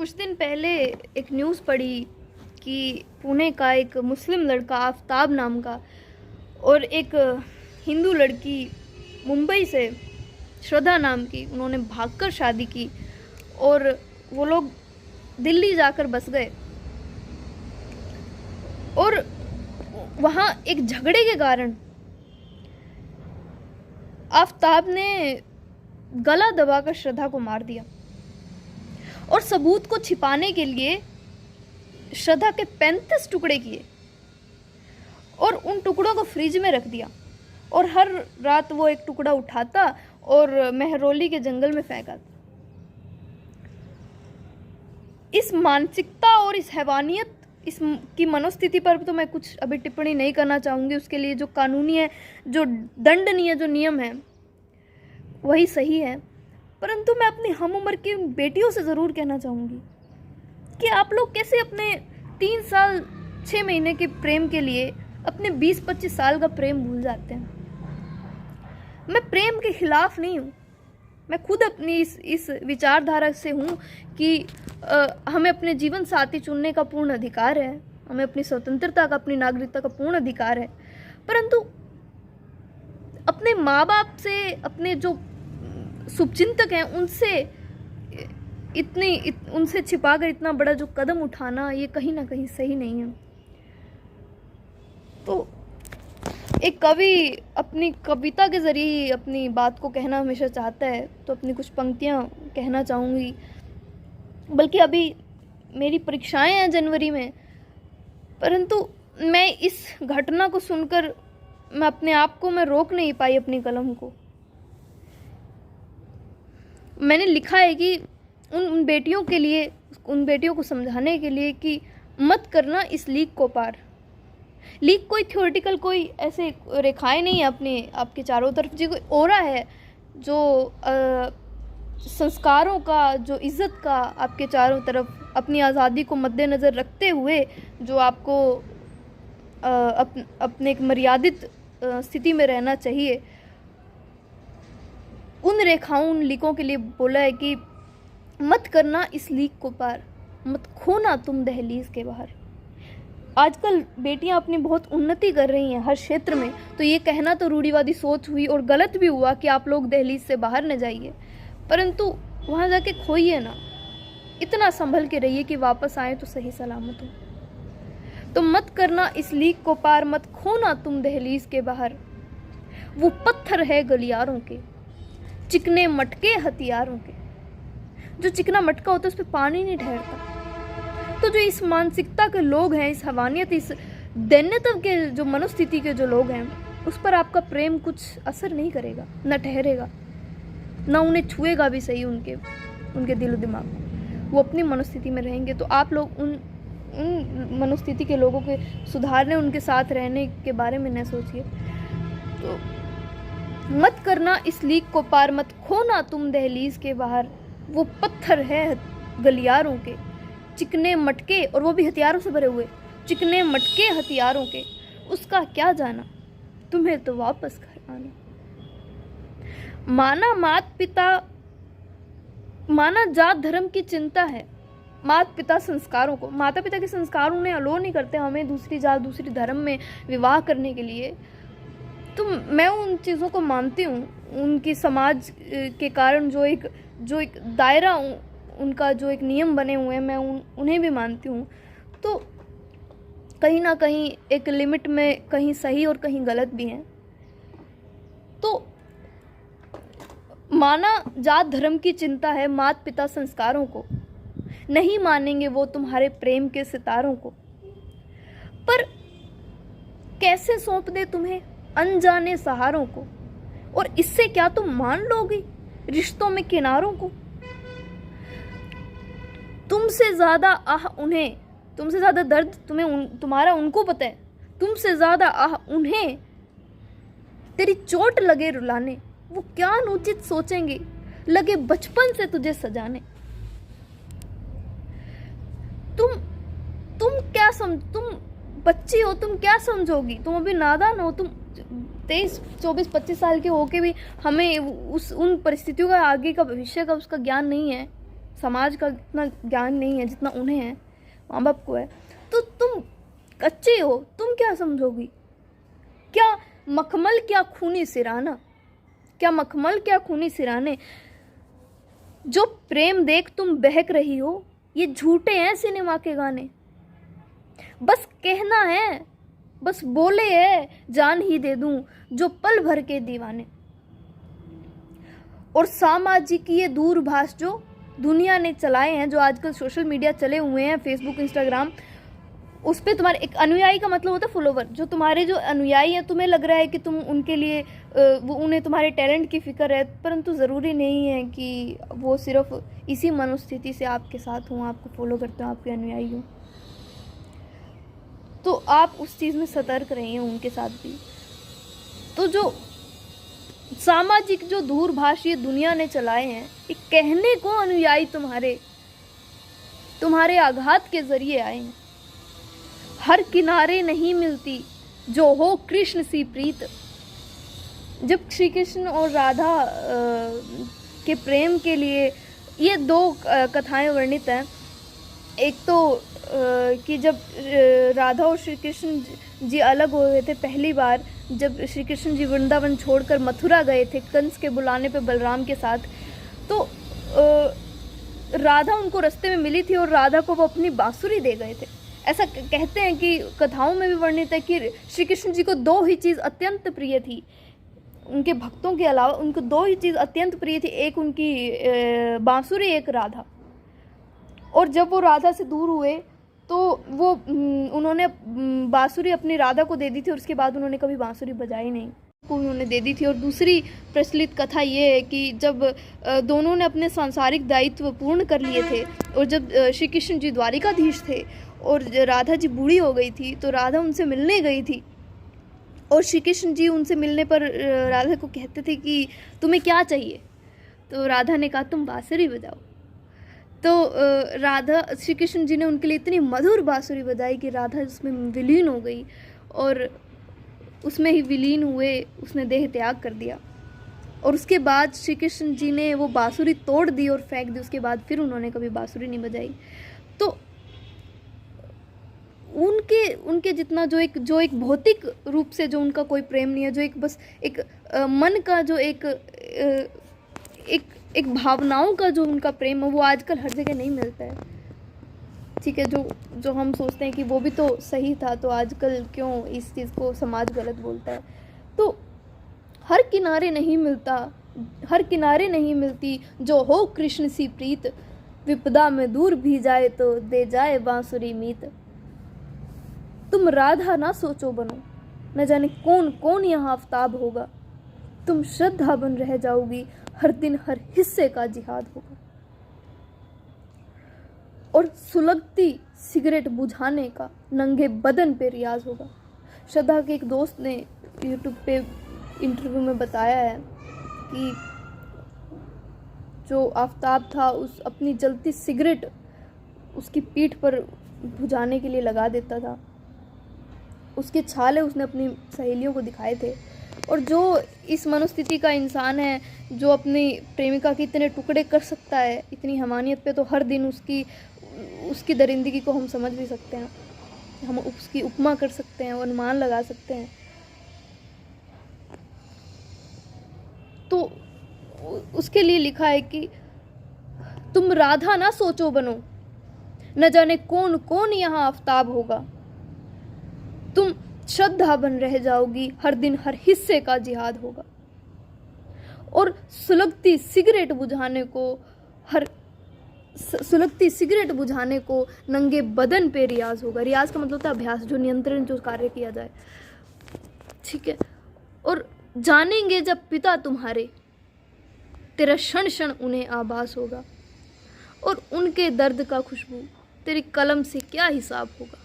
कुछ दिन पहले एक न्यूज़ पढ़ी कि पुणे का एक मुस्लिम लड़का आफताब नाम का और एक हिंदू लड़की मुंबई से श्रद्धा नाम की, उन्होंने भागकर शादी की और वो लोग दिल्ली जाकर बस गए। और वहाँ एक झगड़े के कारण आफताब ने गला दबाकर श्रद्धा को मार दिया और सबूत को छिपाने के लिए श्रद्धा के 35 टुकड़े किए और उन टुकड़ों को फ्रिज में रख दिया और हर रात वो एक टुकड़ा उठाता और मेहरौली के जंगल में फेंका। इस मानसिकता और इस हैवानियत की मनोस्थिति पर तो मैं कुछ अभी टिप्पणी नहीं करना चाहूँगी। उसके लिए जो कानूनी है, जो दंडनीय जो नियम है वही सही है। परंतु मैं अपनी हम उम्र की बेटियों से ज़रूर कहना चाहूँगी कि आप लोग कैसे अपने 3 साल 6 महीने के प्रेम के लिए अपने 20-25 साल का प्रेम भूल जाते हैं। मैं प्रेम के खिलाफ नहीं हूँ, मैं खुद अपनी इस विचारधारा से हूँ कि हमें अपने जीवन साथी चुनने का पूर्ण अधिकार है, हमें अपनी स्वतंत्रता का, अपनी नागरिकता का पूर्ण अधिकार है। परंतु अपने माँ बाप से, अपने जो शुभचिंतक हैं उनसे उनसे छिपाकर इतना बड़ा जो कदम उठाना, ये कहीं ना कहीं सही नहीं है। तो एक कवि अपनी कविता के ज़रिए अपनी बात को कहना हमेशा चाहता है, तो अपनी कुछ पंक्तियाँ कहना चाहूँगी। बल्कि अभी मेरी परीक्षाएं हैं जनवरी में, परंतु मैं इस घटना को सुनकर मैं अपने आप को मैं रोक नहीं पाई अपनी कलम को। मैंने लिखा है कि उन बेटियों के लिए, उन बेटियों को समझाने के लिए कि मत करना इस लीक को पार। लीक कोई थ्योरेटिकल, कोई ऐसे रेखाएं नहीं है अपने आपके चारों तरफ, जी कोई ओरा है जो संस्कारों का, जो इज़्ज़त का आपके चारों तरफ, अपनी आज़ादी को मद्देनज़र रखते हुए जो आपको अपने एक मर्यादित स्थिति में रहना चाहिए, उन रेखाओं, उन लीकों के लिए बोला है कि मत करना इस लीक को पार, मत खोना तुम दहलीज के बाहर। आजकल बेटियां अपनी बहुत उन्नति कर रही हैं हर क्षेत्र में, तो ये कहना तो रूढ़िवादी सोच हुई और गलत भी हुआ कि आप लोग दहलीज से बाहर न जाइए, परंतु वहाँ जाके खोइए ना, इतना संभल के रहिए कि वापस आए तो सही सलामत हो। तो मत करना इस लीक को पार, मत खोना तुम दहलीज के बाहर। वो पत्थर है गलियारों के, चिकने मटके हथियारों के। जो चिकना मटका होता है उस पर पानी नहीं ठहरता। तो जो इस मानसिकता के लोग हैं, इस हवानियत, इस दैन्यता के जो मनोस्थिति के जो लोग हैं, उस पर आपका प्रेम कुछ असर नहीं करेगा, न ठहरेगा, न उन्हें छुएगा भी सही उनके दिल दिमाग को। वो अपनी मनोस्थिति में रहेंगे। तो आप लोग उन मनोस्थिति के लोगों के सुधारने, उनके साथ रहने के बारे में न सोचिए। तो मत करना इस लीक को पार, मत खोना तुम दहलीज के बाहर। वो पत्थर है गलियारों के, चिकने मटके, और वो भी हथियारों से भरे हुए, चिकने मटके हथियारों के। उसका क्या जाना, तुम्हें तो वापस घर आना। माना जात धर्म की चिंता है, माता पिता संस्कारों को, माता पिता के संस्कार उन्हें अलो नहीं करते हमें दूसरी जात, दूसरी धर्म में विवाह करने के लिए। तो मैं उन चीज़ों को मानती हूँ, उनकी समाज के कारण जो एक दायरा, उनका जो एक नियम बने हुए हैं, मैं उन्हें भी मानती हूँ। तो कहीं ना कहीं एक लिमिट में कहीं सही और कहीं गलत भी हैं। तो माना जात धर्म की चिंता है, माता पिता संस्कारों को, नहीं मानेंगे वो तुम्हारे प्रेम के सितारों को। पर कैसे सौंप दे तुम्हें अनजाने सहारों को, और इससे क्या तुम मान लोगे रिश्तों में किनारों को। तुमसे ज्यादा आह उन्हें, तुमसे ज्यादा दर्द तुम्हारा उनको पता है, तुमसे ज्यादा आह उन्हें तेरी चोट लगे रुलाने। वो क्या अनुचित सोचेंगे लगे बचपन से तुझे सजाने। तुम क्या तुम बच्ची हो, तुम क्या समझोगी, तुम अभी नादान हो, तुम 23, 24, 25 साल के होके भी हमें उन परिस्थितियों का, आगे का भविष्य का उसका ज्ञान नहीं है। समाज का इतना ज्ञान नहीं है जितना उन्हें है, माँ बाप को है, तो तुम कच्चे हो, तुम क्या समझोगी? क्या मखमल, क्या खूनी सिराना, क्या मखमल, क्या खूनी सिराने। जो प्रेम देख तुम बहक रही हो, ये झूठे हैं सिनेमा के गाने। बस कहना है, बस बोले है, जान ही दे दूं जो पल भर के दीवाने। और सामाजिक ये दूरभाष जो दुनिया ने चलाए हैं, जो आजकल सोशल मीडिया चले हुए हैं, फेसबुक, इंस्टाग्राम, उस पर तुम्हारे एक अनुयायी का मतलब होता है फॉलोवर। जो तुम्हारे जो अनुयायी हैं, तुम्हें लग रहा है कि तुम उनके लिए वो उन्हें तुम्हारे टैलेंट की फिक्र है, परंतु ज़रूरी नहीं है कि वो सिर्फ इसी मनोस्थिति से आपके साथ हों, आपको फॉलो करते हो, आपके अनुयायी हों। तो आप उस चीज़ में सतर्क रहिए उनके साथ भी। तो जो सामाजिक जो दूरभाष ये दुनिया ने चलाए हैं, ये कहने को अनुयायी तुम्हारे आघात के जरिए आए हैं। हर किनारे नहीं मिलती जो हो कृष्ण सी प्रीत। जब श्री कृष्ण और राधा के प्रेम के लिए ये दो कथाएं वर्णित हैं। एक तो कि जब राधा और श्री कृष्ण जी अलग हुए थे पहली बार, जब श्री कृष्ण जी वृंदावन छोड़कर मथुरा गए थे कंस के बुलाने पे बलराम के साथ, तो राधा उनको रास्ते में मिली थी और राधा को वो अपनी बांसुरी दे गए थे। ऐसा कहते हैं कि कथाओं में भी वर्णित है कि श्री कृष्ण जी को दो ही चीज़ अत्यंत प्रिय थी, उनके भक्तों के अलावा उनको दो ही चीज़ अत्यंत प्रिय थी, एक उनकी बांसुरी, एक राधा। और जब वो राधा से दूर हुए तो वो उन्होंने बांसुरी अपनी राधा को दे दी थी और उसके बाद उन्होंने कभी बांसुरी बजाई नहीं, उन्होंने दे दी थी। और दूसरी प्रचलित कथा ये है कि जब दोनों ने अपने सांसारिक दायित्व पूर्ण कर लिए थे और जब श्री कृष्ण जी द्वारिकाधीश थे और राधा जी बूढ़ी हो गई थी, तो राधा उनसे मिलने गई थी और श्री कृष्ण जी उनसे मिलने पर राधा को कहते थे कि तुम्हें क्या चाहिए, तो राधा ने कहा तुम बांसुरी बजाओ। तो राधा श्री कृष्ण जी ने उनके लिए इतनी मधुर बांसुरी बजाई कि राधा उसमें विलीन हो गई और उसमें ही विलीन हुए उसने देह त्याग कर दिया। और उसके बाद श्री कृष्ण जी ने वो बांसुरी तोड़ दी और फेंक दी, उसके बाद फिर उन्होंने कभी बांसुरी नहीं बजाई। तो उनके जितना जो एक भौतिक रूप से जो उनका कोई प्रेम नहीं है, जो एक बस एक मन का जो एक भावनाओं का जो उनका प्रेम है, वो आजकल हर जगह नहीं मिलता है। ठीक है, जो हम सोचते हैं कि वो भी तो सही था, तो आजकल क्यों इस चीज़ को समाज गलत बोलता है। तो हर किनारे नहीं मिलती जो हो कृष्ण सी प्रीत, विपदा में दूर भी जाए तो दे जाए बांसुरी मीत। तुम राधा ना सोचो बनो, न जाने कौन कौन यहाँ आफ्ताब होगा। तुम श्रद्धा बन रह जाओगी, हर दिन हर हिस्से का जिहाद होगा। और सुलगती सिगरेट बुझाने का नंगे बदन पे रियाज होगा। श्रद्धा के एक दोस्त ने यूट्यूब पे इंटरव्यू में बताया है कि जो आफ्ताब था उस अपनी जलती सिगरेट उसकी पीठ पर बुझाने के लिए लगा देता था। उसके छाले उसने अपनी सहेलियों को दिखाए थे। और जो इस मनोस्थिति का इंसान है, जो अपनी प्रेमिका के इतने टुकड़े कर सकता है इतनी हमानियत पे, तो हर दिन उसकी दरिंदगी को हम समझ भी सकते हैं, हम उसकी उपमा कर सकते हैं और अनुमान लगा सकते हैं। तो उसके लिए लिखा है कि तुम राधा ना सोचो बनो, न जाने कौन कौन यहाँ आफ्ताब होगा। तुम श्रद्धा बन रह जाओगी, हर दिन हर हिस्से का जिहाद होगा। और सुलगती सिगरेट बुझाने को नंगे बदन पे रियाज होगा। रियाज का मतलब होता है अभ्यास, जो नियंत्रण, जो कार्य किया जाए। ठीक है। और जानेंगे जब पिता तुम्हारे, तेरा क्षण क्षण उन्हें आभास होगा। और उनके दर्द का खुशबू तेरी कलम से क्या हिसाब होगा।